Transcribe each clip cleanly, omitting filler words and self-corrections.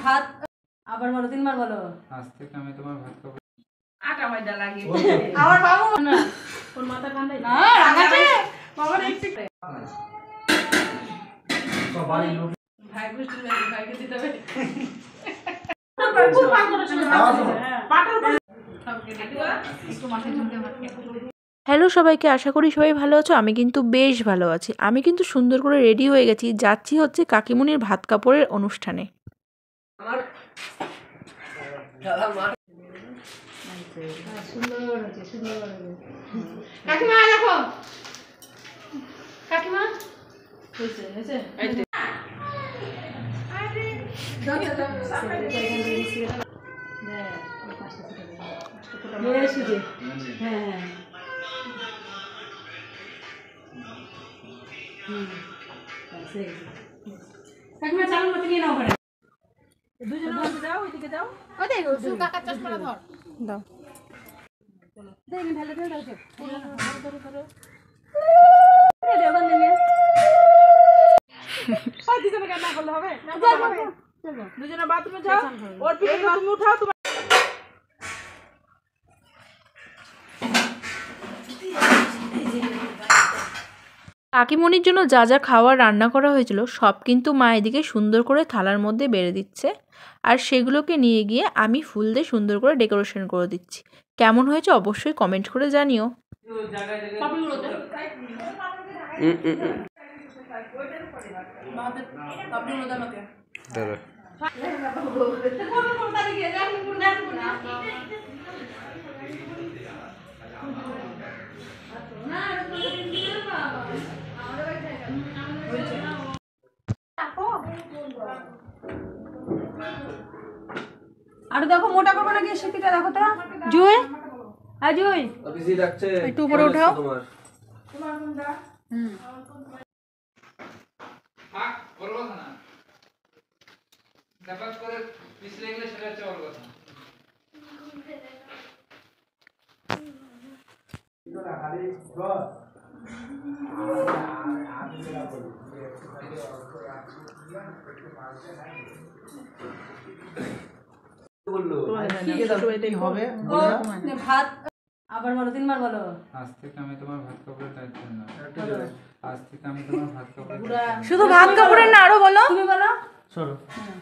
ভাত আবার বলো, 3 বার বলো। আজ থেকে আমি তোমার ভাত খাবো। আটা ময়দা লাগিয়ে আমার বাবু না কোন মাথা কান্দাই না রাগাছে বাবা একটু সবাই লোক ভাই গোষ্ঠী ভাইকে দিতে হবে খুব পাক করে শুনে পাটার সবকে দিবা একটু মাথায় ঝুলতে মারকে। হ্যালো সবাইকে, আশা করি সবাই ভালো আছো। আমি কিন্তু বেশ ভালো আছি। আমি কিন্তু সুন্দর করে রেডি হয়ে গেছি, যাচ্ছি হচ্ছে কাকিমুনির ভাত কাপড়ের অনুষ্ঠানে। কাকিমা দেখো কাকিমা হইছে হইছে আরে দাদা হ্যাঁ কাকিমা চালুন মত নিয়ে নাও ঘরে দুজনে ওদিকে যাও ওইদিকে যাও ও দেখো কাকা চশমাটা ধর দাও দেখেন ঢালে ঢালে দাও ধরো ধরো রে বন্ধ নিয়ে ওই দুজনে কেন করলে হবে না হবে চলো দুজনে বাথরুমে যাও ওর পিঠে তুমি উঠাও তুমি কাকিমুনির জন্য যা যা খাবার রান্না করা হয়েছিল সব কিন্তু মা এদিকে সুন্দর করে থালার মধ্যে বেড়ে দিচ্ছে, আর সেগুলোকে নিয়ে গিয়ে আমি ফুল দিয়ে সুন্দর করে ডেকোরেশন করে দিচ্ছি। কেমন হয়েছে অবশ্যই কমেন্ট করে জানিও। আর দেখো মোটা করবো নাকি সেটিটা দেখো তো জুই আর জুই বিজি রাখছে একটু উপরে উঠাও তোমার কোনটা থাক ওর কথা না, দেখাত করে পিছলে গেলে সেটা হচ্ছে ওর কথা। ভাত আবার বলো 3 বার বলো। আজ থেকে আমি তোমার ভাত কাপড়ের দায়িত্ব না, আজ থেকে আমি তোমার ভাত কাপড়ের শুধু ভাত কাপড়ের না, আরো বলো। তুমি বলো চলো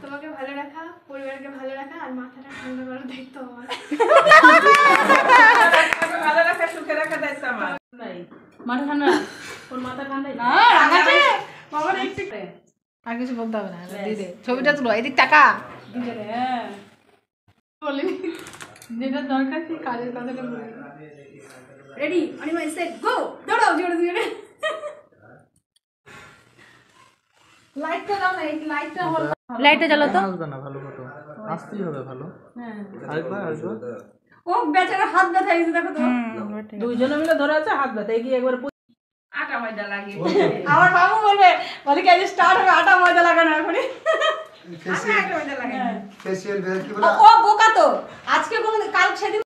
তোমাকে ভালো রাখা, পরিবারকে ভালো রাখা আর মাথাটা ঠান্ডা করার দায়িত্ব আমার। ভালো রাখা সুখে রাখা দায়িত্ব আমার। নাই মাথা ঠান্ডা কোন মাথা ঠান্ডা না রাগাছে বাবা একটু আর কিছু বলতে হবে না, দিদি ছবিটা তুলো, এদিক টাকা দিলে হ্যাঁ বলি যেটা দরকার সেই কাজের কথাটা বলি। রেডি অনিমা সেট গো দৌড়াও জোরে জোরে লাইটটা দাও না, এই লাইটটা হল লাইটটা জ্বালাও তো। আসবে না ভালো ফটো আসতেই হবে ভালো। হ্যাঁ আরেকবার ও বেচারা হাত ব্যথা হয়ে গেছে দেখো তো দুইজনে মিলে ধরে আছে হাত ব্যথা এগিয়ে একবার আটা ময়দা লাগিয়ে আমার বাবু বলবে বলে কি আজ স্টার্ট হবে আটা ময়দা লাগানো এখনই আটা ময়দা লাগানো ফেসিয়াল বের কি বলা ও বোকা তো আজকে কোন কাল সেদিন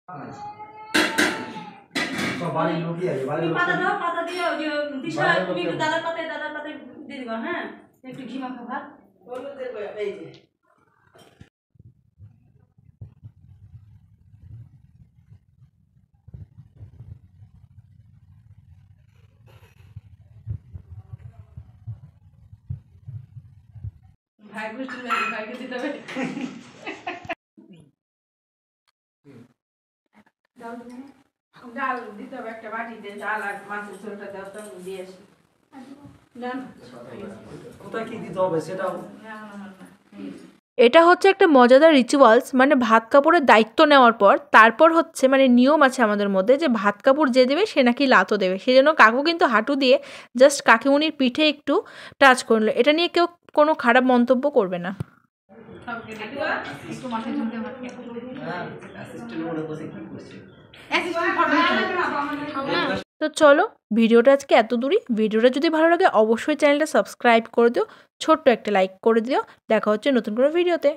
সব বাড়ি লোকই আছে বাড়ি লোক পাতা দাও পাতা দিও যে দিশা তুমি একটু দাদার পাতায় দিয়ে দিবা হ্যাঁ একটু ঘি মাখা ভাত হলুদের বয়া এই যে ভাই গোষ্ঠী ভাইকে দিতে হবে ডাল দিতে হবে একটা বাটিতে ডাল আর মাছের ঝোলটা দাও তো দিয়ে আসি কোথায় কি দিতে হবে সেটাও এটা হচ্ছে একটা মজাদার রিচুয়ালস, মানে ভাত কাপড়ের দায়িত্ব নেওয়ার পর তারপর হচ্ছে মানে নিয়ম আছে আমাদের মধ্যে যে ভাত কাপড় যে দেবে সে নাকি লাতও দেবে। সেজন্য কাকু কিন্তু হাঁটু দিয়ে জাস্ট কাকিমুনির পিঠে একটু টাচ করলো। এটা নিয়ে কেউ কোনো খারাপ মন্তব্য করবে না। একটু মাথায় ঝুঁকে ভাত খেয়ে তো চলো, ভিডিওটা আজকে এত দূরই। ভিডিওটা যদি ভালো লাগে অবশ্যই চ্যানেলটা সাবস্ক্রাইব করে দিও, ছোট্ট একটা লাইক করে দিও। দেখা হচ্ছে নতুন কোনো ভিডিওতে।